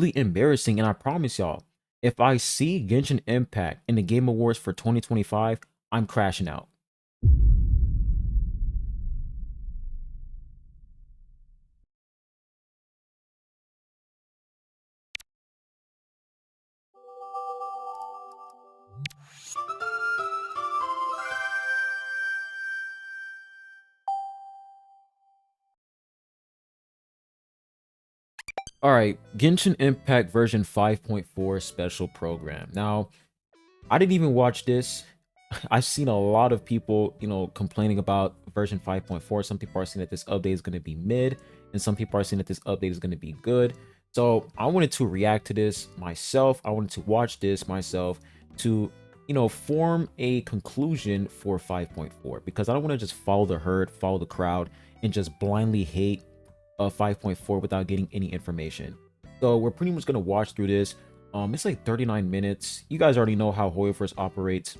really embarrassing. And I promise y'all, if I see Genshin Impact in the Game Awards for 2025, I'm crashing out. All right, Genshin Impact version 5.4 special program. Now, I didn't even watch this. I've seen a lot of people, complaining about version 5.4. Some people are saying that this update is going to be mid, and some people are saying that this update is going to be good. So I wanted to react to this myself. I wanted to watch this myself to, form a conclusion for 5.4, because I don't want to just follow the herd, follow the crowd, and just blindly hate 5.4 without getting any information. So we're pretty much going to watch through this. It's like 39 minutes. You guys already know how hoyoverse operates.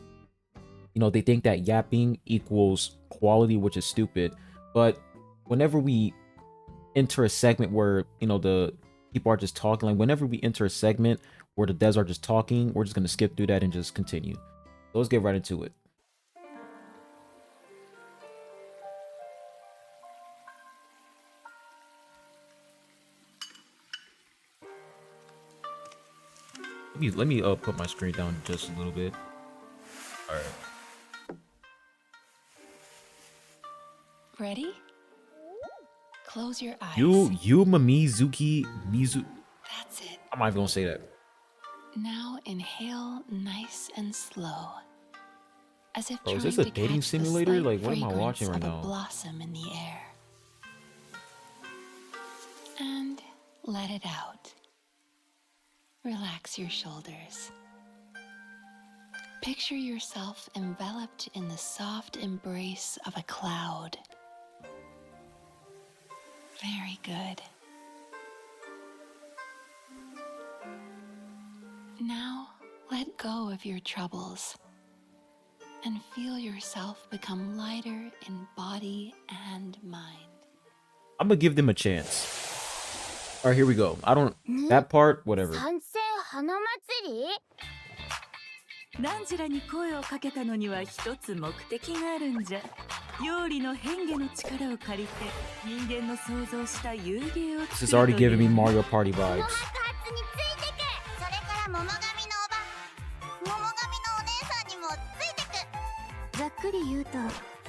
They think that yapping equals quality, which is stupid. But whenever we enter a segment where, the people are just talking, like whenever we enter a segment where the devs are just talking, we're just going to skip through that and just continue. So let's get right into it. Let me put my screen down just a little bit. All right. Ready? Close your eyes. Mizuki. That's it. I'm not even gonna say that. Now inhale nice and slow. As if Bro, is trying this a to dating catch the simulator? slight Like, what am I fragrance watching right of a now? blossom in the air. And let it out. Relax your shoulders. Picture yourself enveloped in the soft embrace of a cloud. Very good. Now, let go of your troubles and feel yourself become lighter in body and mind. I'm gonna give them a chance. All right, here we go. That part, whatever. ナンジラに声をかけたのには一つ目的があるんじゃ。妖理の変化の力を借りて人間の想像した遊芸を This is already giving me Mario Party vibes. ざっくり言うと、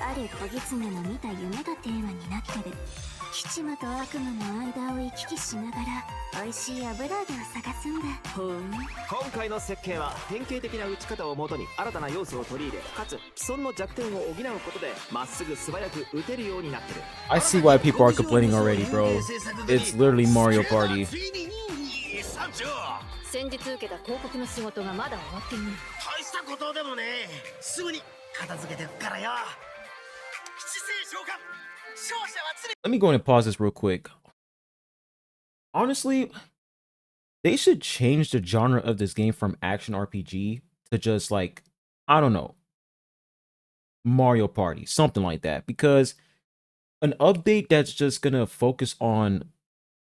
ある小狐の見た夢がテーマになってる。吉間と悪夢の間を行き来しながら美味しい油揚げを探すんだ。今回の設計は典型的な打ち方をもとに新たな要素を取り入れ、かつ既存の弱点を補うことでまっすぐ素早く打てるようになってる。I see why people are complaining already, bro. It's literally Mario Party. 先日受けた広告の仕事がまだ終わっていない。大したことでもね、すぐに片付けてるからよ。七星召喚。 Let me go ahead and pause this real quick. Honestly, they should change the genre of this game from action RPG to just like, I don't know, Mario Party, something like that. Because an update that's just gonna focus on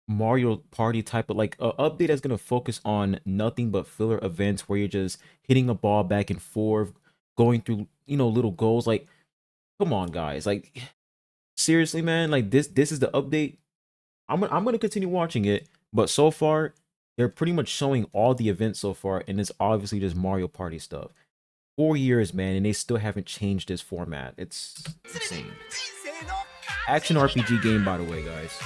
Mario Party type of like an update that's gonna focus on nothing but filler events where you're just hitting a ball back and forth, going through, little goals. Like, come on, guys. Like, seriously, man, like this is the update. I'm gonna continue watching it, but so far they're pretty much showing all the events so far, and it's obviously just Mario Party stuff. 4 years, man, and they still haven't changed this format. It's insane. Action RPG game, by the way, guys.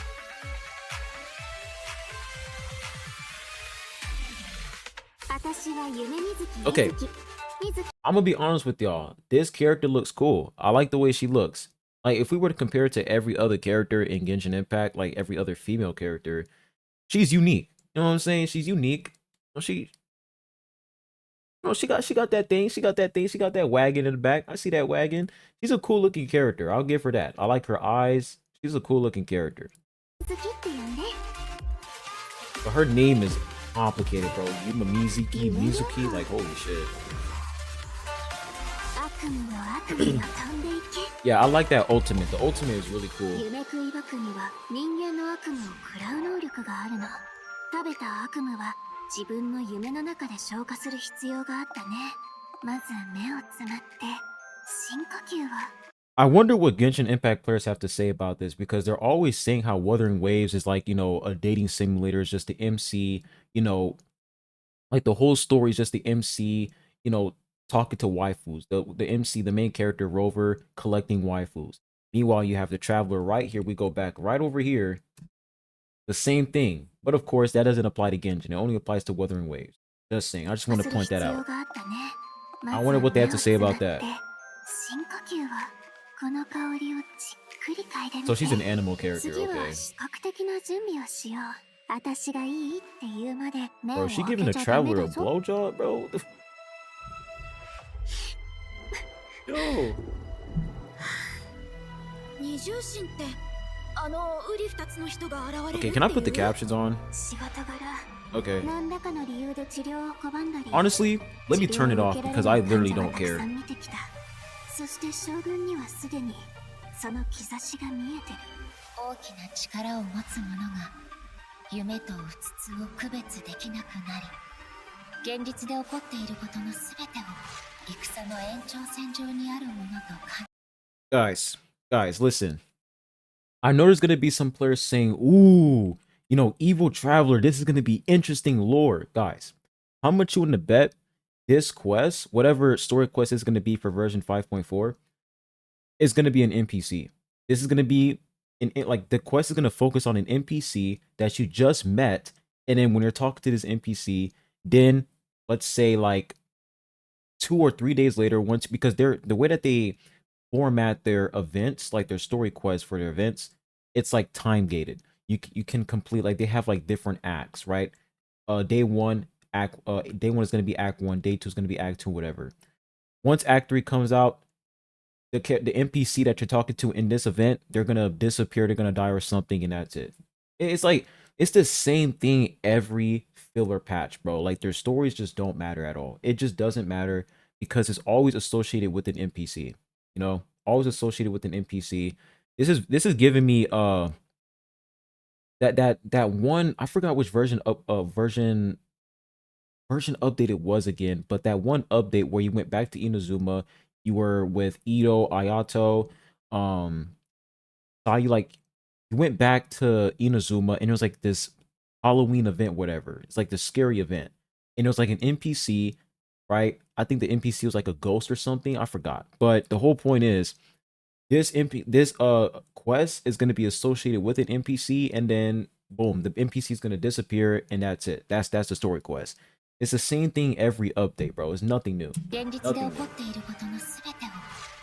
Okay, I'm gonna be honest with y'all. This character looks cool. I like the way she looks. Like, if we were to compare it to every other character in Genshin Impact, like every other female character, she's unique. You know what I'm saying? She's unique. She got that thing. She got that wagon in the back. I see that wagon. She's a cool looking character. I'll give her that. I like her eyes. She's a cool looking character. But her name is complicated, bro. Mizuki, like, holy shit. Yeah, I like that ultimate. The ultimate is really cool. 食べた悪夢は自分の夢の中で消化する必要があったね。まず目をつむって深呼吸を。 I wonder what Genshin Impact players have to say about this, because they're always saying how Wuthering Waves is like, a dating simulator, is just the MC, like the whole story is just the MC, talking to waifus. The MC, the main character, Rover, collecting waifus. Meanwhile, you have the Traveler right here. We go back right over here. The same thing. But of course, that doesn't apply to Genshin. It only applies to Wuthering Waves. Just saying. I just want to point that out. I wonder what they have to say about that. So she's an animal character, okay. Bro, she giving the Traveler a blowjob, bro? Yo. Okay, can I put the captions on? Okay. Honestly, let me turn it off because I literally don't care. そして将軍にはすでにその兆しが見えてる。大きな力を持つ者が夢とうつつを区別できなくなり、現実で起こっていることのすべてを戦の延長線上にあるものと感じ。 Guys, listen. I know there's gonna be some players saying, "Ooh, Evil Traveler, this is gonna be interesting lore." Guys, how much you want to bet this quest, whatever story quest is going to be for version 5.4, is going to be an NPC. This is going to be like the quest is going to focus on an NPC that you just met, and then when you're talking to this NPC, then let's say like 2 or 3 days later, because the way that they format their events, like their story quests for their events, it's like time gated. You can complete, like they have like different acts, right? Day 1 day 1 is going to be act 1, day 2 is going to be act 2, whatever. Once act 3 comes out, the NPC that you're talking to in this event, they're going to disappear, they're going to die or something, and that's it. It's like, it's the same thing every filler patch, bro. Like their stories just don't matter at all. It just doesn't matter because it's always associated with an NPC, always associated with an NPC. This is giving me that one, I forgot which version update it was again, but that one update where you went back to Inazuma, you were with Ito, Ayato, you went back to Inazuma, and it was like this Halloween event, whatever. It's like the scary event, and it was like an NPC, right? I think the NPC was like a ghost or something. I forgot, but the whole point is this quest is going to be associated with an NPC, and then boom, the NPC is going to disappear, and that's it. That's the story quest. It's the same thing every update, bro. It's nothing new. Because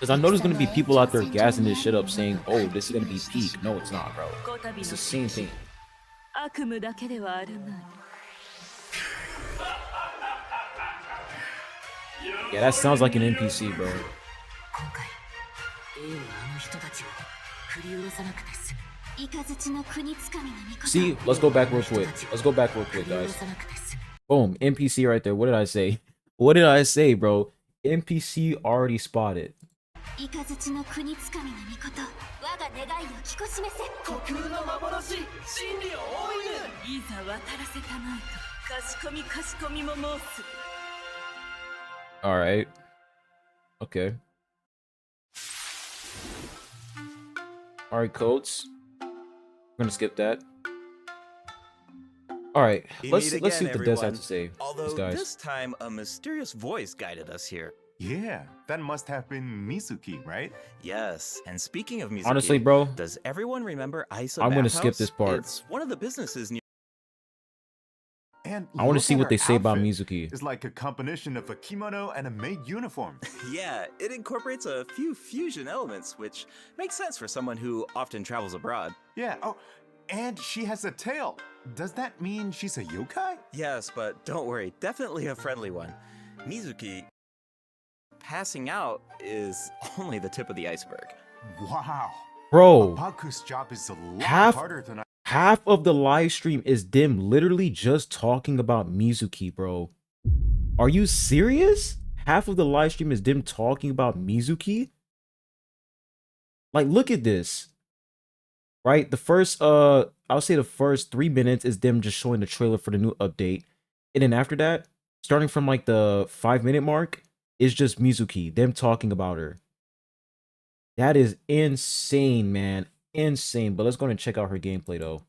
I know there's going to be people out there gassing this shit up saying, "Oh, this is going to be peak." No, it's not, bro. It's the same thing. Yeah, that sounds like an NPC, bro. See, let's go back real quick. Guys. Boom, NPC right there. What did I say? What did I say, bro? NPC already spotted. All right. Okay. All right, codes. We're gonna skip that. All right, let's see what the devs have to say. Although guys. This time, a mysterious voice guided us here. Yeah, that must have been Mizuki, right? Yes, and speaking of Mizuki, Honestly, bro, does everyone remember Isa I'm gonna Bathhouse? skip this part. It's one of the businesses near. And I want to see what they say about Mizuki. It's like a combination of a kimono and a maid uniform. Yeah, it incorporates a few fusion elements, which makes sense for someone who often travels abroad. Yeah, oh, and she has a tail. Does that mean she's a yokai? Yes, but don't worry, definitely a friendly one. Mizuki passing out is only the tip of the iceberg. Wow. Bro, Baku's job is a lot harder than half of the live stream is them literally just talking about Mizuki, bro. Are you serious? Half of the live stream is them talking about Mizuki? Like, look at this. Right? The first I'll say the first 3 minutes is them just showing the trailer for the new update, and then after that, starting from like the 5 minute mark, is just Mizuki, them talking about her. That is insane, man, insane. But let's go and check out her gameplay though.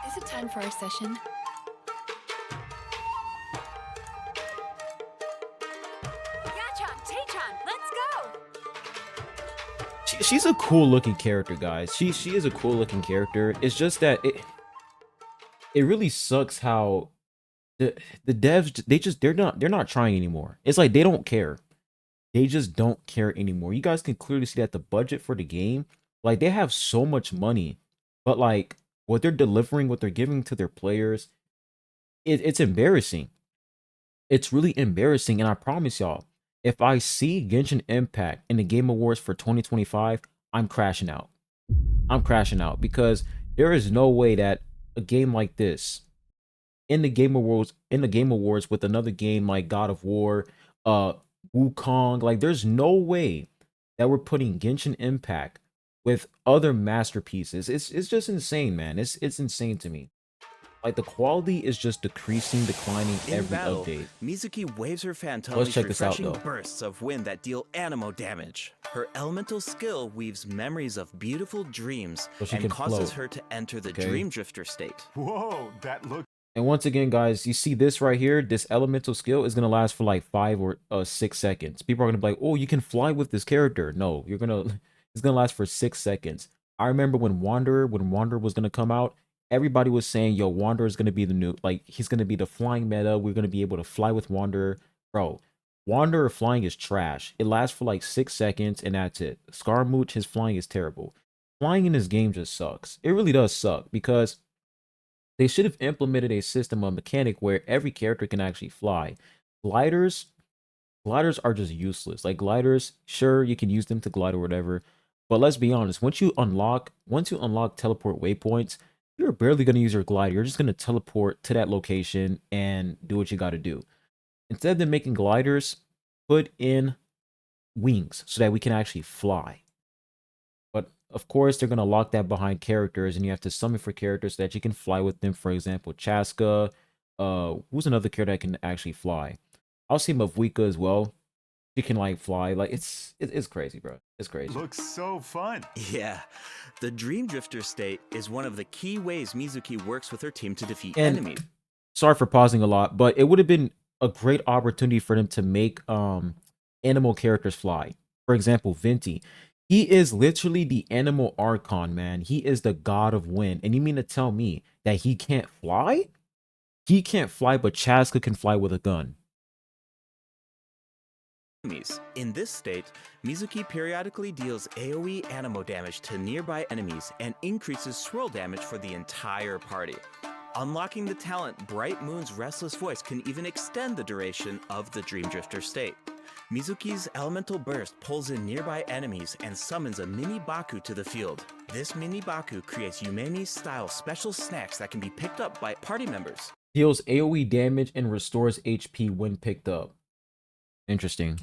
Is it time for our session? She's a cool looking character, guys. She is a cool looking character. It's just that it really sucks how the devs, they're not trying anymore. It's like they don't care. They just don't care anymore. You guys can clearly see that the budget for the game, like they have so much money, but like what they're delivering, what they're giving to their players, it's embarrassing. It's really embarrassing, and I promise y'all, if I see Genshin Impact in the Game Awards for 2025, I'm crashing out. I'm crashing out because there is no way that a game like this in the Game Awards with another game like God of War, Wukong, like there's no way that we're putting Genshin Impact with other masterpieces. It's just insane, man. It's insane to me. Like the quality is just declining In every battle, update. Mizuki waves her fan to Let's unleash check this out, refreshing though. bursts of wind that deal animo damage. Her elemental skill weaves memories of beautiful dreams So she and can causes float. her to enter the Okay. Dream Drifter state. Whoa, that looks And once again, guys, you see this right here, this elemental skill is gonna last for like 5 or 6 seconds. People are gonna be like, oh, you can fly with this character. No, it's gonna last for 6 seconds. I remember when Wanderer was gonna come out, everybody was saying, yo, Wanderer is gonna be the new, like, he's gonna be the flying meta. We're gonna be able to fly with Wanderer. Bro, Wanderer flying is trash. It lasts for like 6 seconds and that's it. Scaramouche, his flying is terrible. Flying in this game just sucks. It really does suck because they should have implemented a system, a mechanic where every character can actually fly. Gliders, gliders are just useless. Like gliders, sure, you can use them to glide or whatever, but let's be honest, once you unlock teleport waypoints, you're barely gonna use your glider. You're just gonna teleport to that location and do what you gotta do. Instead of them making gliders, put in wings so that we can actually fly. But of course, they're gonna lock that behind characters, and you have to summon for characters so that you can fly with them. For example, Chaska. Who's another character that can actually fly? I'll see Mavwika as well. She can like fly. Like it's crazy, bro. It's crazy. looks so fun. Yeah, the Dream Drifter state is one of the key ways Mizuki works with her team to defeat And enemies. sorry for pausing a lot, but it would have been a great opportunity for them to make animal characters fly. For example, Venti. He is literally the animal archon, man. He is the god of wind. And you mean to tell me that he can't fly? He can't fly, but Chaska can fly with a gun. In this state, Mizuki periodically deals AoE animo damage to nearby enemies and increases swirl damage for the entire party. Unlocking the talent Bright Moon's Restless Voice can even extend the duration of the Dream Drifter state. Mizuki's elemental burst pulls in nearby enemies and summons a mini Baku to the field. This mini Baku creates Yumemi-style special snacks that can be picked up by party members. Deals AoE damage and restores HP when picked up. Interesting.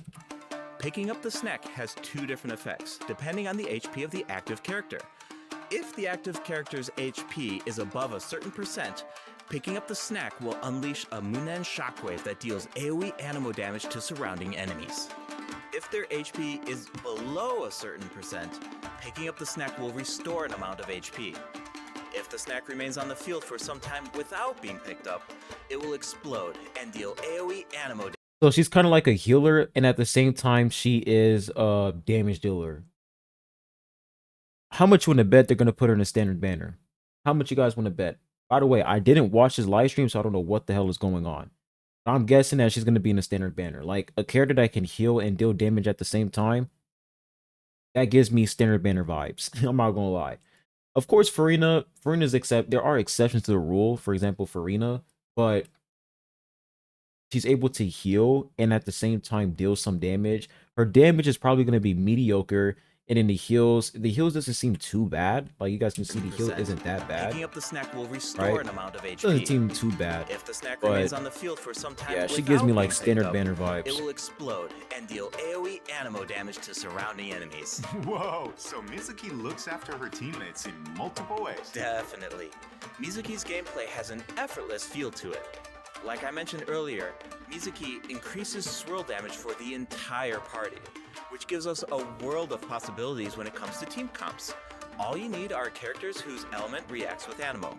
Picking up the snack has two different effects, depending on the HP of the active character. If the active character's HP is above a certain percent, picking up the snack will unleash a Munen shockwave that deals AoE animo damage to surrounding enemies. If their HP is below a certain percent, picking up the snack will restore an amount of HP. If the snack remains on the field for some time without being picked up, it will explode and deal AoE animo damage. So she's kind of like a healer, and at the same time, she is a damage dealer. How much you want to bet they're going to put her in a standard banner? How much you guys want to bet? By the way, I didn't watch this live stream, so I don't know what the hell is going on. I'm guessing that she's going to be in a standard banner. Like, a character that can heal and deal damage at the same time, that gives me standard banner vibes. I'm not going to lie. Of course, there are exceptions to the rule. For example, Farina, but she's able to heal and at the same time deal some damage. Her damage is probably going to be mediocre, And then the heals doesn't seem too bad. Like you guys can see, the heal 50%. isn't that bad, Picking up the snack will restore right? an amount of Doesn't HP. seem too bad. If the snack But remains on the field for some time yeah, she without gives me like being standard picked banner up, vibes. it will explode and deal AoE animo damage to surrounding enemies. Whoa, so Mizuki looks after her teammates in multiple ways. Definitely. Mizuki's gameplay has an effortless feel to it. Like I mentioned earlier, Mizuki increases swirl damage for the entire party, which gives us a world of possibilities when it comes to team comps. All you need are characters whose element reacts with animo.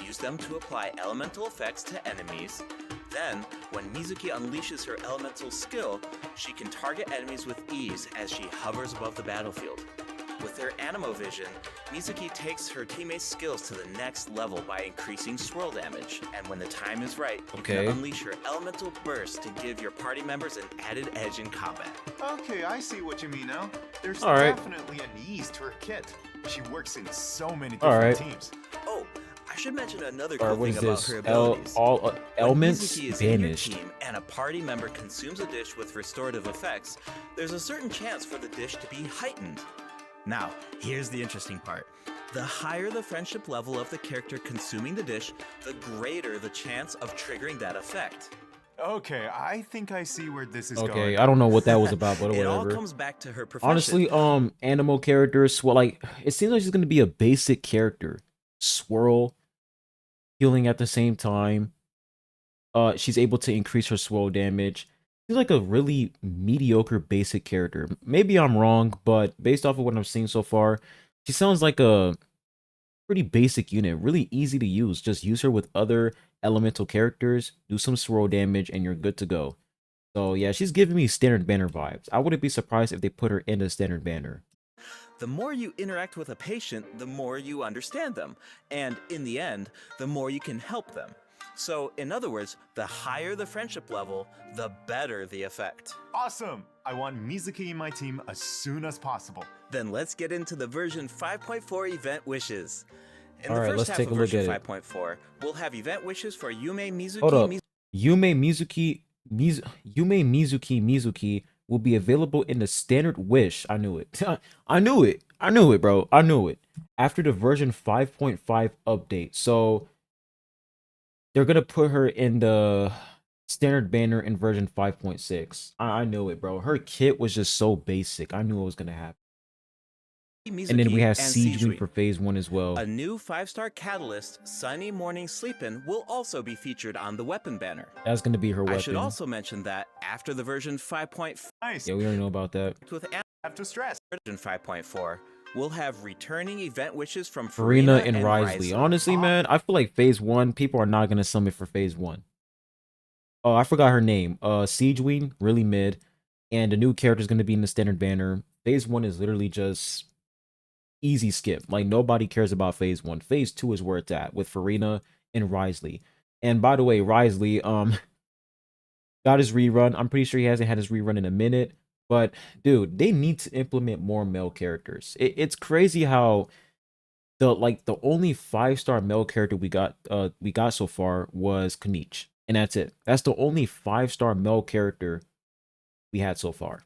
Use them to apply elemental effects to enemies. Then, when Mizuki unleashes her elemental skill, she can target enemies with ease as she hovers above the battlefield. With her animo vision, Mizuki takes her teammates' skills to the next level by increasing swirl damage. And when the time is right, you Okay. can unleash her elemental burst to give your party members an added edge in combat. Okay, I see what you mean now. There's All right. definitely an ease to her kit. She works in so many All different right. teams. Oh, I should mention another Or cool what thing is about this? her abilities. All When elements Mizuki is in your banished. team and a party member consumes a dish with restorative effects, there's a certain chance for the dish to be heightened. Now, here's the interesting part. The higher the friendship level of the character consuming the dish, the greater the chance of triggering that effect. Okay, I think I see where this is Okay, going. I don't know what that was about, but It all whatever. comes back to her profession. Honestly, animal characters, well, like it seems like she's gonna be a basic character. Swirl, healing at the same time. She's able to increase her swirl damage. She's like a really mediocre basic character. Maybe I'm wrong, but based off of what I'm seeing so far, she sounds like a pretty basic unit, really easy to use. Just use her with other elemental characters, do some swirl damage, and you're good to go. So yeah, she's giving me standard banner vibes. I wouldn't be surprised if they put her in the standard banner. The more you interact with a patient, the more you understand them. And in the end, the more you can help them. So, in other words, the higher the friendship level, the better the effect. Awesome! I want Mizuki in my team as soon as possible. Then let's get into the version 5.4 event wishes. In the Alright, first let's half take of a look version at it. 5.4, we'll have event wishes for Yume Mizuki. Hold up. Yume Mizuki will be available in the standard wish. I knew it. I knew it, bro. I knew it. After the version 5.5 update. So they're gonna put her in the standard banner in version 5.6. I knew it, bro. Her kit was just so basic. I knew it was gonna happen. Mizuki And then we have and Siege Wing Siege for phase 1 as well. A new 5-star catalyst, Sunny Morning Sleepin', will also be featured on the weapon banner. That's gonna be her weapon. I should also mention that after the version 5.5 Nice. Yeah, we already know about that. with Have to stress. version 5.4, we'll have returning event wishes from Farina Farina and Risley. Honestly, man, I feel like phase 1, people are not gonna summon for phase 1. Oh, I forgot her name. Siege Wing, really mid. And the new character is gonna be in the standard banner. Phase 1 is literally just easy skip. Like nobody cares about phase 1. Phase 2 is where it's at with Farina and Risley. And by the way, Risley got his rerun. I'm pretty sure he hasn't had his rerun in a minute. But dude, they need to implement more male characters. It's crazy how the only 5-star male character we got so far was Kanich. And that's it. That's the only 5-star male character we had so far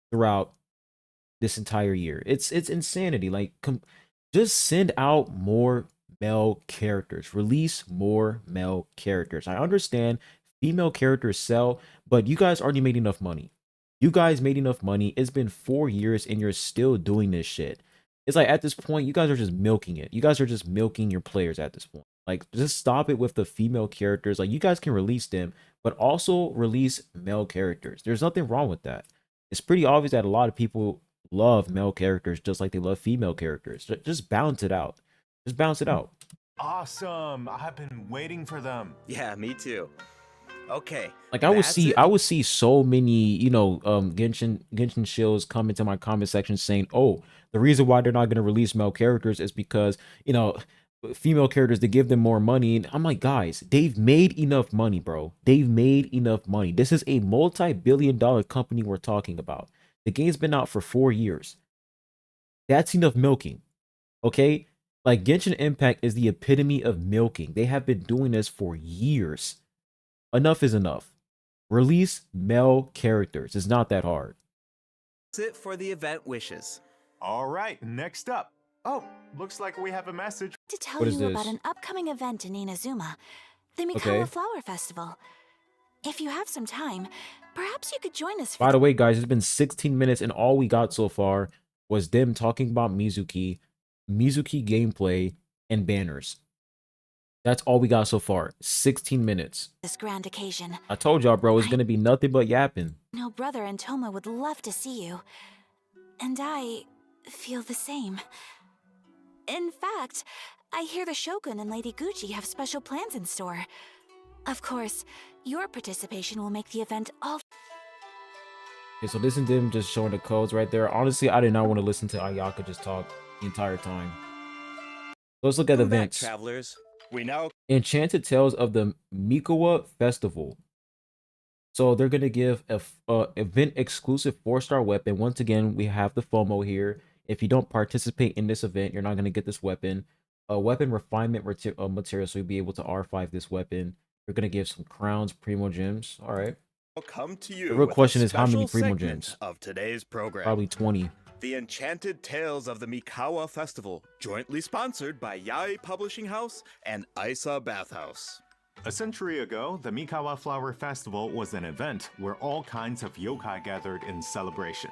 throughout this entire year. It's insanity. Like just send out more male characters. Release more male characters. I understand female characters sell, but you guys already made enough money. You guys made enough money. It's been 4 years and you're still doing this shit. It's like at this point, you guys are just milking it. You guys are just milking your players at this point. Like, just stop it with the female characters. Like, you guys can release them, but also release male characters. There's nothing wrong with that. It's pretty obvious that a lot of people love male characters just like they love female characters. Just balance it out. Just balance it out. Awesome! I've been waiting for them. Yeah, me too. Okay. Like I would that's see, it. I would see so many, Genshin shills come into my comment section saying, "Oh, the reason why they're not gonna release male characters is because female characters to give them more money." And I'm like, guys, they've made enough money, bro. They've made enough money. This is a multi-billion-dollar company we're talking about. The game's been out for 4 years. That's enough milking, okay? Like Genshin Impact is the epitome of milking. They have been doing this for years. Enough is enough. Release male characters. It's not that hard. That's it for the event wishes. All right, next up. Oh, looks like we have a message. To tell What is you about this? an upcoming event in Inazuma, the Mikawa Okay. Flower Festival. If you have some time, perhaps you could join us for By the way, guys, it's been 16 minutes, and all we got so far was them talking about Mizuki gameplay, and banners. That's all we got so far. 16 minutes. this grand occasion. I told y'all, bro, it's gonna be nothing but yapping. No brother and Toma would love to see you. And I feel the same. In fact, I hear the Shogun and Lady Gucci have special plans in store. Of course, your participation will make the event all... Okay, so listen to them just showing the codes right there. Honestly, I did not want to listen to Ayaka just talk the entire time. So let's look at the Welcome back, events. travelers. We now Enchanted Tales of the Mikawa Festival. So they're gonna give a event exclusive 4-star weapon. Once again, we have the FOMO here. If you don't participate in this event, you're not gonna get this weapon. A weapon refinement material, so you'll be able to R5 this weapon. They're gonna give some crowns, primo gems. All right. come to you. The real with a question is how many special primo segment gems? of today's program? Probably 20. The Enchanted Tales of the Mikawa Festival, jointly sponsored by Yai Publishing House and Isa Bathhouse. A century ago, the Mikawa Flower Festival was an event where all kinds of yokai gathered in celebration.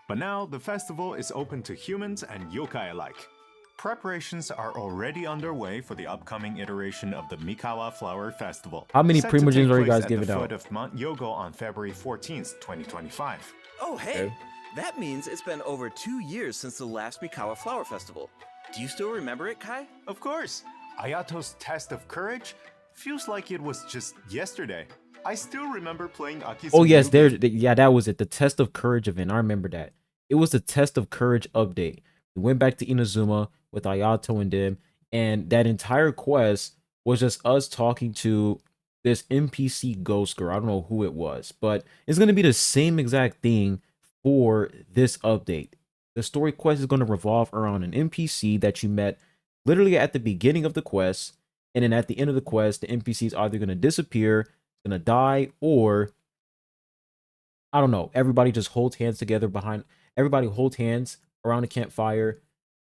But now, the festival is open to humans and yokai alike. Preparations are already underway for the upcoming iteration of the Mikawa Flower Festival. How many set to primo gems take are you place guys at giving the out? foot of Mount Yogo on February 14th, 2025. Oh, hey, Okay. that means it's been over 2 years since the last Mikawa Flower Festival. Do you still remember it, Kai? Of course, Ayato's test of courage feels like it was just yesterday. I still remember playing Aki's. Oh yes, yeah, that was it. The Test of Courage event. I remember that. It was the Test of Courage update. We went back to Inazuma with Ayato and them, and that entire quest was just us talking to this NPC ghost girl. I don't know who it was, but it's gonna be the same exact thing for this update. The story quest is gonna revolve around an NPC that you met literally at the beginning of the quest, and then at the end of the quest, the NPC is either gonna disappear, gonna die, or I don't know. Everybody just holds hands together behind. Everybody holds hands around a campfire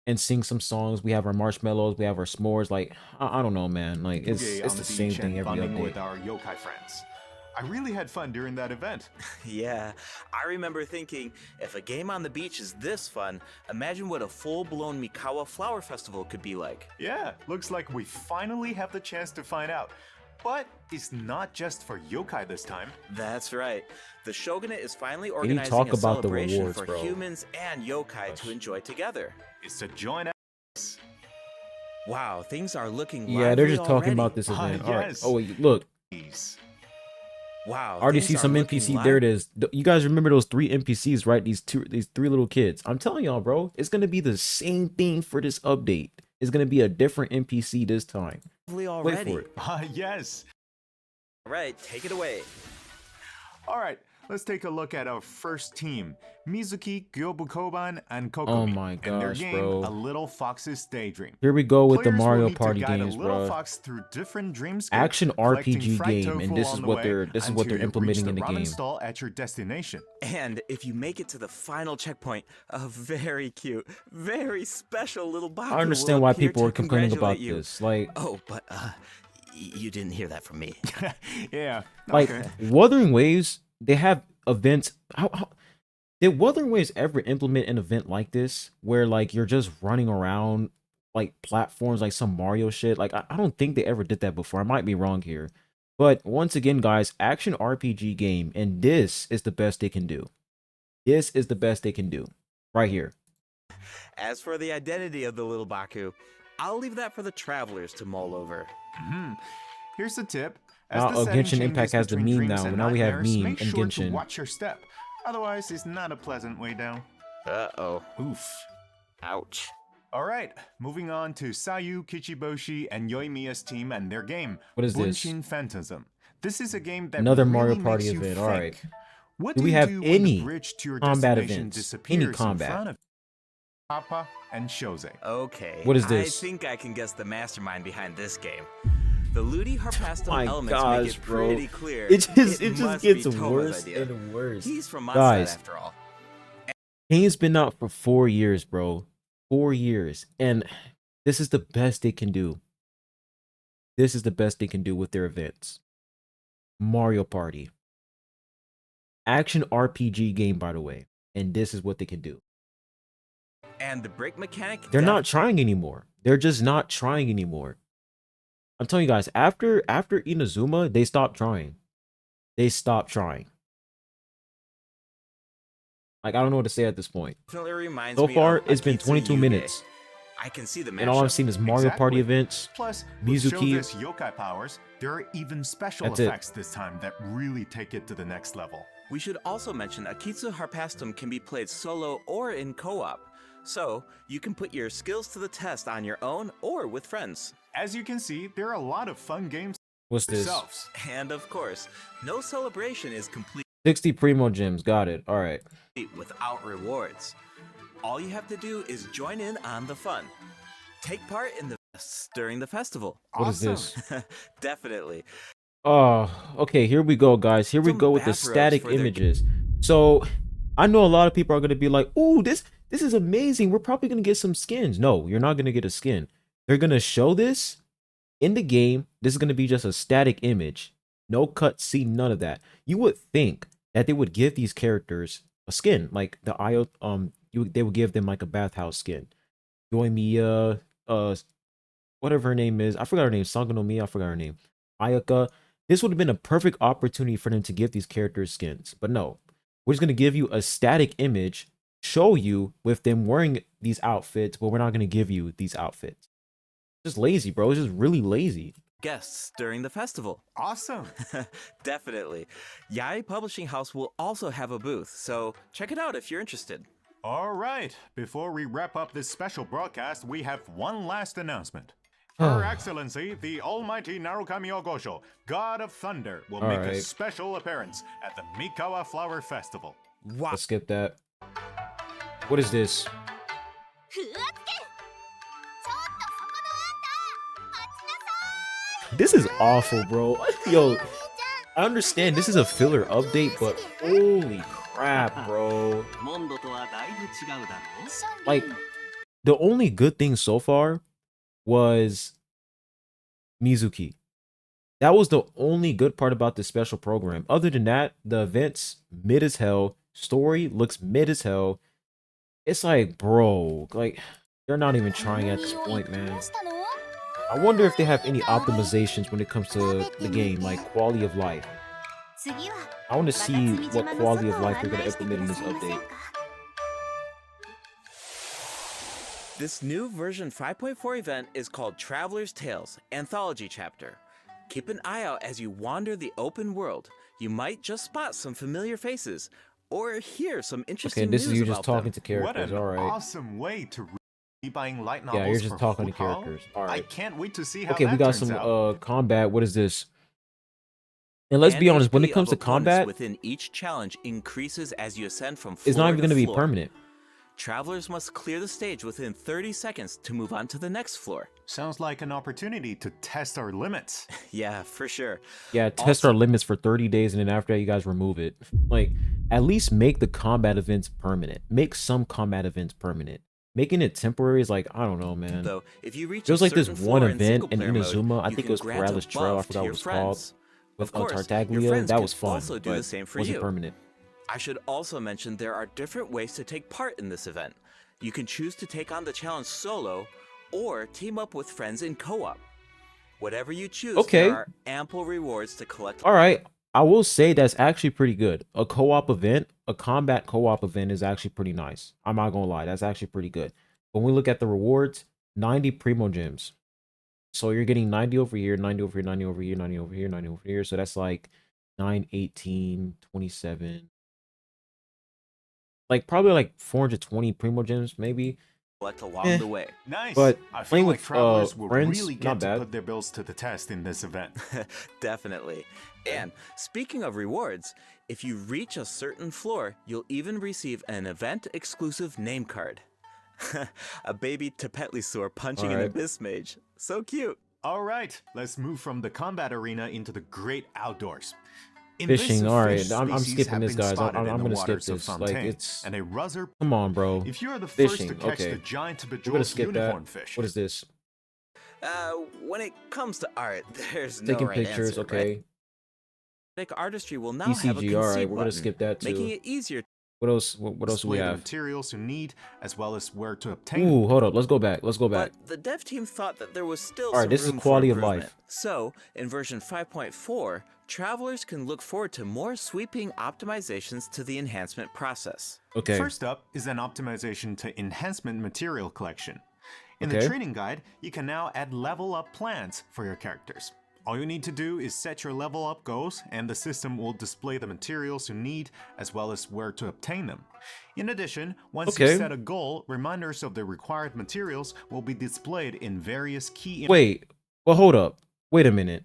and sing some songs. We have our marshmallows, we have our s'mores. Like I don't know, man. Like it's the same thing every bonding update. with our yokai friends. I really had fun during that event. Yeah, I remember thinking, if a game on the beach is this fun, imagine what a full-blown Mikawa Flower Festival could be like. Yeah, looks like we finally have the chance to find out. But it's not just for yokai this time. That's right. The Shogunate is finally you organizing talk a about the celebration rewards, for bro? humans and yokai to enjoy together. It's a joint. Wow, things are looking Yeah, they're lively just talking already. about this event. All right. yes. Oh wait, look. Wow, I already things see are some looking NPC. There it is. You guys remember those 3 NPCs, right? These three little kids. I'm telling y'all, bro. It's gonna be the same thing for this update. It's gonna be a different NPC this time. lively Wait already. for it. Yes. All right, take it away. All right, let's take a look at our first team. Mizuki, Gyobu Koban, and Kokomi. Oh my and their gosh, game, bro. A Little Fox's Daydream. Here we go with the Players will Mario need to Party guide games, a little bro. fox through different dreamscapes, Action collecting RPG fried game, tofu and this is on the what way they're until you implementing reach in the ramen game. stall at your destination. And if you make it to the final checkpoint, a very cute, very special little Baku I understand will why appear people to are complaining about congratulate you. this. Like, Oh, but you didn't hear that from me. Yeah. like okay. Wuthering Waves, they have events. Did Wuthering Waves ever implement an event like this where like you're just running around like platforms like some Mario shit? Like I don't think they ever did that before. I might be wrong here. But once again, guys, action RPG game, and this is the best they can do. This is the best they can do. Right here. As for the identity of the little Baku, I'll leave that for the travelers to mull over. Here's the tip. As Now, the setting Genshin changes Impact has the between meme dreams now. and Now we have nightmares, meme make in sure Genshin. to watch your step. Otherwise, it's not a pleasant way down. Uh-oh. Oof. Ouch. All right, moving on to Sayu, Kichiboshi, and Yoimiya's team and their game. What is this? Bunshin Phantasm. This is a game that Another really Mario makes Party you event. All think. right. What Do we you have do when any the bridge to your combat destination events? disappears Any combat? in front of Papa and Shose? Okay. What is this? I think I can guess the mastermind behind this game. The Ludi Harpastum My elements gosh, make it bro. pretty clear. It just must gets be Toma's worse idea. and worse. He's from Mondstadt Guys, after all. Game's been out for 4 years, bro. 4 years. And this is the best they can do. This is the best they can do with their events. Mario Party. Action RPG game, by the way. And this is what they can do. And the break mechanic. They're not trying anymore. They're just not trying anymore. I'm telling you guys, after Inazuma, they stopped trying. They stopped trying. Like, I don't know what to say at this point. Definitely reminds So me far, of it's been Akitsu 22 Yuge. minutes. I can see the And all I've mashup. seen is Mario Party events. Plus, with Mizuki. Shoga's yokai powers, there are even special That's it. effects this time that really take it to the next level. We should also mention Akitsu Harpastum can be played solo or in co-op. So, you can put your skills to the test on your own or with friends. As you can see, there are a lot of fun games What's this? themselves. And of course, no celebration is complete 60 Primo Gems. Got it. All right. without rewards. All you have to do is join in on the fun. Take part in the fests during the festival. What is Awesome. this? Definitely. Oh, okay. Here we go, guys. Here we Some go with the bathrobes static for their- images. So, I know a lot of people are going to be like, "Ooh, this is amazing. We're probably going to get some skins." No, you're not going to get a skin. They're going to show this in the game. This is going to be just a static image. No cutscene, none of that. You would think that they would give these characters a skin, like the they would give them like a bathhouse skin. Yoimiya, whatever her name is. I forgot her name. Sangonomiya, I forgot her name. Ayaka. This would have been a perfect opportunity for them to give these characters skins. But no. We're just going to give you a static image, show you with them wearing these outfits, but we're not going to give you these outfits. Just lazy, bro. It's just really lazy. Guests during the festival. Awesome. Definitely. Yai Publishing House will also have a booth, so check it out if you're interested. All right, before we wrap up this special broadcast, we have one last announcement. Her Excellency, the Almighty Narukami Ogosho, God of Thunder, will All make right. a special appearance at the Mikawa Flower Festival. Wow. Let's skip that. What is this? This is awful, bro. Yo, I understand this is a filler update, but holy crap, bro. Like, the only good thing so far was Mizuki. That was the only good part about this special program. Other than that, the events mid as hell. Story looks mid as hell. It's like, bro, like they're not even trying at this point, man. I wonder if they have any optimizations when it comes to the game, like quality of life. I want to see what quality of life they're going to implement in this update. This new version 5.4 event is called Traveler's Tales Anthology Chapter. Keep an eye out as you wander the open world. You might just spot some familiar faces or hear some interesting Okay, this is news you just about talking them. What to characters. an All right. awesome way to be buying light novels. Yeah, you're just for talking to Full House. characters. All I right. can't wait to see how Okay, that we got turns some out. combat. What is this? And let's And be honest, when it HP comes of to opponents combat, within each challenge increases as you ascend from floor it's not even to going to be floor. permanent. Travelers must clear the stage within 30 seconds to move on to the next floor. Sounds like an opportunity to test our limits. Yeah, for sure. Yeah, test our limits for 30 days, and then after that, you guys remove it. Like, at least make the combat events permanent. Make some combat events permanent. Making it temporary is like, I don't know, man. Though, if you reach There was a like this certain one floor in event in single-player mode, Inazuma. I you think can it was grant a Corrales Trail. I buff to forgot what your it was called. friends. With Of course, your Tartaglia. friends That can was fun, also do but the same for wasn't you. permanent. I should also mention there are different ways to take part in this event. You can choose to take on the challenge solo or team up with friends in co-op. Whatever you choose, Okay. there are ample rewards to collect. All right. I will say that's actually pretty good. A co-op event, a combat co-op event is actually pretty nice. I'm not going to lie. That's actually pretty good. When we look at the rewards, 90 Primo Gems. So you're getting 90 over here, 90 over here, 90 over here, 90 over here, 90 over here. So that's like 9, 18, 27. Like probably like 420 Primo Gems, maybe. Collect along Eh. the way. Nice. But I feel playing like with, travelers will friends, really not get to bad. put their bills to the test in this event. Definitely. And speaking of rewards, if you reach a certain floor, you'll even receive an event-exclusive name card. A baby Tepetlisaur punching an Alright. Abyss Mage. So cute. All right, let's move from the combat arena into the great outdoors. Fishing, Invasive alright. fish I'm species skipping have this, been guys. spotted in I'm the gonna skip waters of this. Like, Fontaine, it's... and a ruzzer. Come on, bro. If you are the first Fishing, to catch okay. the giant We're gonna bejeweled skip unicorn that. fish. What is this? When it comes to art, there's no Taking right pictures, answer, okay. right? Artistry will now have a ECG, alright. concede We're gonna button, skip that making too. it easier. What else? What else do we Display the have? materials you need, as well as where to obtain them. Ooh, hold up. Let's go back. Let's go back. But the dev team thought that there was still Alright, some this is room quality for of life. improvement. So, in version 5.4, travelers can look forward to more sweeping optimizations to the enhancement process. Okay. First up is an optimization to enhancement material collection. In the Okay. training guide, you can now add level up plans for your characters. All you need to do is set your level up goals, and the system will display the materials you need as well as where to obtain them. In addition, once Okay. you set a goal, reminders of the required materials will be displayed in various key. Wait. Well, hold up. Wait a minute.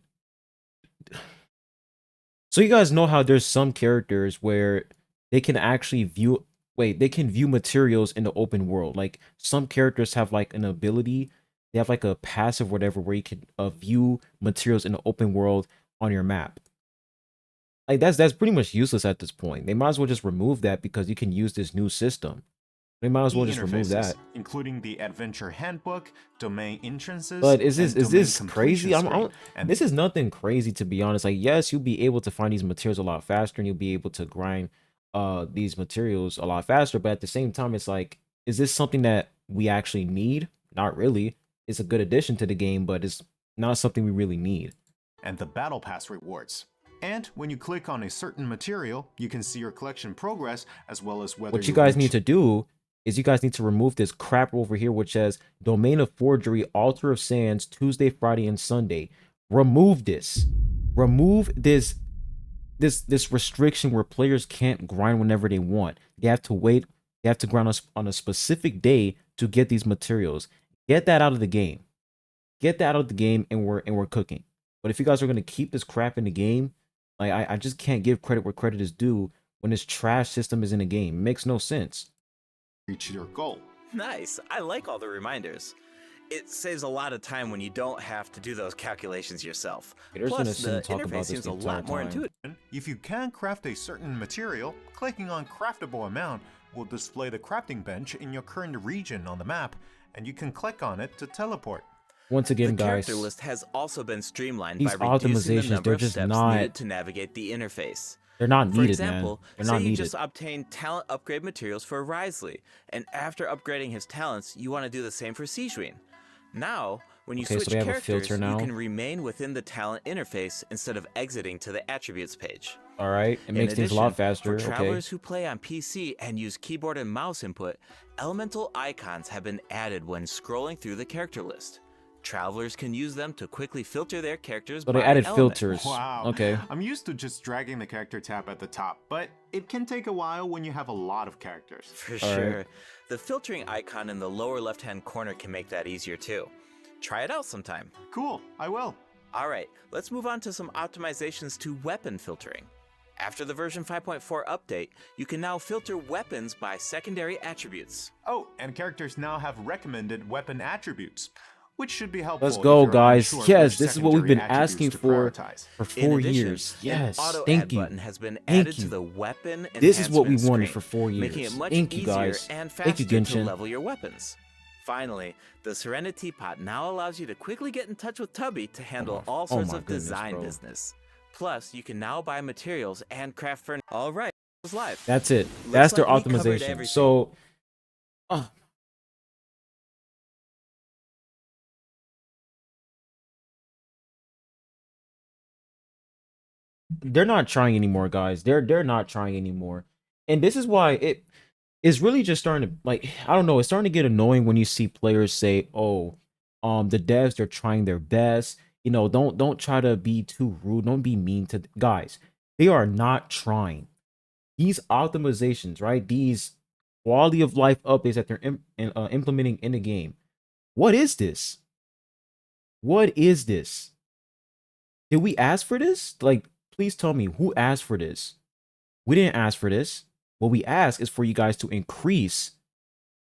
So you guys know how there's some characters where they can actually view... Wait, they can view materials in the open world. Like, some characters have, like, an ability... They have, like, a passive whatever where you can view materials in the open world on your map. Like, that's pretty much useless at this point. They might as well just remove that because you can use this new system. They might as well just remove that. Including the adventure handbook, domain entrances. But is and this domain crazy? completion screen. And This is nothing crazy, to be honest. Like, yes, you'll be able to find these materials a lot faster, and you'll be able to grind these materials a lot faster. But at the same time, it's like, is this something that we actually need? Not really. It's a good addition to the game, but it's not something we really need. and the battle pass rewards. And when you click on a certain material, you can see your collection progress as well as whether What you guys need to do is you guys need to remove this crap over here which says Domain of Forgery, Altar of Sands, Tuesday, Friday, and Sunday. Remove this. Remove this restriction where players can't grind whenever they want. They have to wait. They have to grind on a specific day to get these materials. Get that out of the game. Get that out of the game, and we're cooking. But if you guys are gonna keep this crap in the game, like I just can't give credit where credit is due when this trash system is in the game. It makes no sense. reach your goal. Nice. I like all the reminders. It saves a lot of time when you don't have to do those calculations yourself. There's gonna Plus, the talk about interface this seems the a entire lot more time. intuitive. If you can craft a certain material, clicking on craftable amount will display the crafting bench in your current region on the map, and you can click on it to teleport. Once again, The guys, character list has also been streamlined these by reducing the optimizations, number they're of just steps not- needed to navigate the interface. they're not For needed, example, man. They're say not you needed. just obtained talent upgrade materials for Risley, and after upgrading his talents, you want to do the same for Sijuin. Now, when you Okay, so switch they have a characters, filter now. you can remain within the talent interface instead of exiting to the attributes page. All right, it In makes things a lot addition, faster. For Okay. travelers who play on PC and use keyboard and mouse input, elemental icons have been added when scrolling through the character list. Travelers can use them to quickly filter their characters So by they added element. filters. Wow. Okay. I'm used to just dragging the character tab at the top, but it can take a while when you have a lot of characters. For All sure. right. The filtering icon in the lower left-hand corner can make that easier too. Try it out sometime. Cool, I will. Alright, let's move on to some optimizations to weapon filtering. After the version 5.4 update, you can now filter weapons by secondary attributes. Oh, and characters now have recommended weapon attributes, which should be helpful. Let's if go, you're guys. unsure Yes, which this is what we've been secondary asking attributes to for prioritize. for In 4 addition, years. an Yes, auto thank add you. button has been Thank added you. to the weapon This is what we enhancement wanted screen, for 4 years. making it much Thank you, easier guys. and Thank you, faster to Genshin. level your weapons. Finally, the Serenity Pot now allows you to quickly get in touch with Tubby to handle all sorts my of goodness, design bro. business. Plus, you can now buy materials and craft furniture. All right, it was live. That's it. Looks That's their like we covered optimization. everything. So, they're not trying anymore, guys. They're not trying anymore, and this is why it is really just starting to, like, I don't know. It's starting to get annoying when you see players say, "Oh, the devs, they're trying their best. You know, don't try to be too rude. Don't be mean to guys. They are not trying. These optimizations, right? These quality of life updates that they're implementing in the game. What is this? What is this? Did we ask for this? Like, please tell me who asked for this. We didn't ask for this. What we ask is for you guys to increase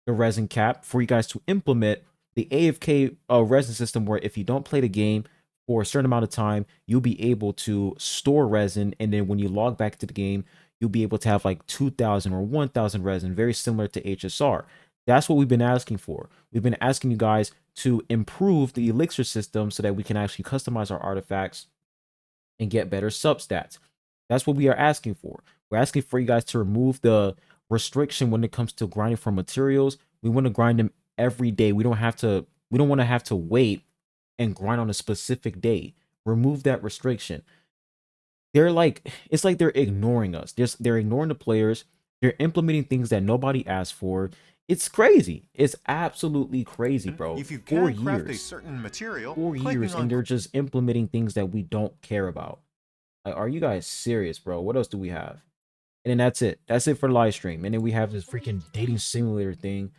the resin cap, for you guys to implement the AFK resin system where if you don't play the game for a certain amount of time, you'll be able to store resin, and then when you log back to the game, you'll be able to have like 2,000 or 1,000 resin, very similar to HSR. That's what we've been asking for. We've been asking you guys to improve the elixir system so that we can actually customize our artifacts and get better substats. That's what we are asking for. We're asking for you guys to remove the restriction when it comes to grinding for materials. We want to grind them every day. We don't want to have to wait and grind on a specific day. Remove that restriction. It's like they're ignoring us. They're ignoring the players. They're implementing things that nobody asked for. It's crazy. It's absolutely crazy, bro. If you 4 can craft a years. certain material, 4 years, and they're just implementing things that we don't care about. Like, are you guys serious, bro? What else do we have? And then that's it. That's it for the live stream. And then we have this freaking dating simulator thing.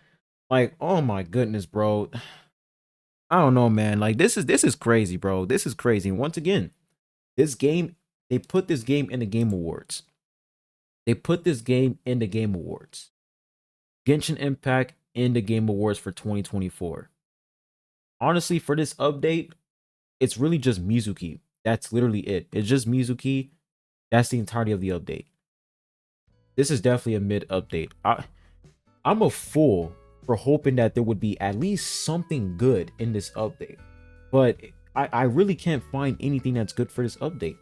Like, oh my goodness, bro. I don't know, man. Like, this is crazy, bro. This is crazy. And once again, this game, they put this game in the Game Awards. They put this game in the Game Awards. Genshin Impact in the Game Awards for 2024. Honestly, for this update, it's really just Mizuki. That's literally it. It's just Mizuki. That's the entirety of the update. This is definitely a mid update. I'm a fool for hoping that there would be at least something good in this update. But I really can't find anything that's good for this update.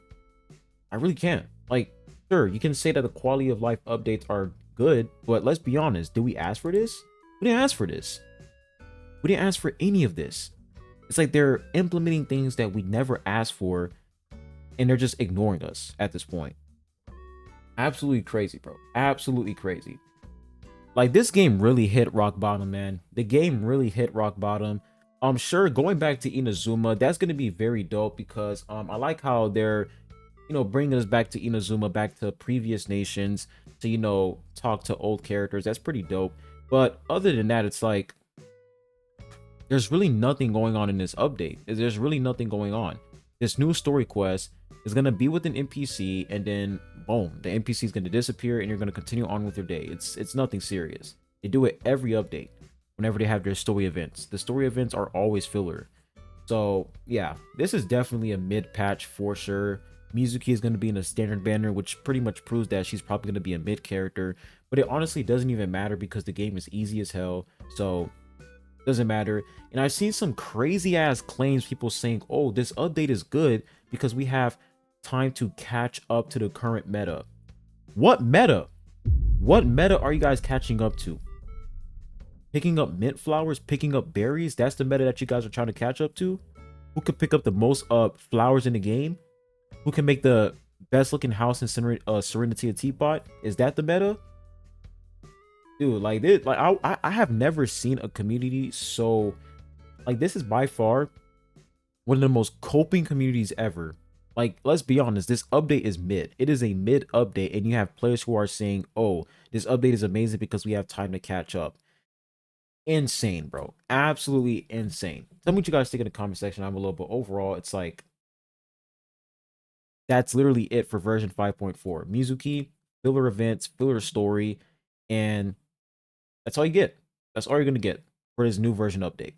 I really can't. Like, sure, you can say that the quality of life updates are good, but let's be honest. Did we ask for this? We didn't ask for this. We didn't ask for any of this. It's like they're implementing things that we never asked for, and they're just ignoring us at this point. Absolutely crazy, bro. Absolutely crazy. Like, this game really hit rock bottom, man. The game really hit rock bottom. I'm sure going back to Inazuma, that's going to be very dope because I like how they're, bringing us back to Inazuma, back to previous nations to, talk to old characters. That's pretty dope. But other than that, it's like, there's really nothing going on in this update. There's really nothing going on. This new story quest is going to be with an NPC, and then boom, the NPC is going to disappear and you're going to continue on with your day. It's nothing serious. They do it every update whenever they have their story events. The story events are always filler. So yeah, this is definitely a mid patch for sure. Mizuki is going to be in a standard banner, which pretty much proves that she's probably going to be a mid character, but it honestly doesn't even matter because the game is easy as hell. So doesn't matter. And I've seen some crazy ass claims, people saying, oh, this update is good because we have time to catch up to the current meta. What meta? What meta are you guys catching up to? Picking up mint flowers, picking up berries? That's the meta that you guys are trying to catch up to? Who can pick up the most flowers in the game? Who can make the best looking house in Serenity Teapot? Is that the meta? Dude, like this, like I have never seen a community so, like, this is by far one of the most coping communities ever. Like, let's be honest, this update is mid. It is a mid update, and you have players who are saying, oh, this update is amazing because we have time to catch up. Insane, bro. Absolutely insane. Tell me what you guys think in the comment section down below, but overall, it's like, that's literally it for version 5.4. Mizuki, filler events, filler story, and that's all you get. That's all you're going to get for this new version update.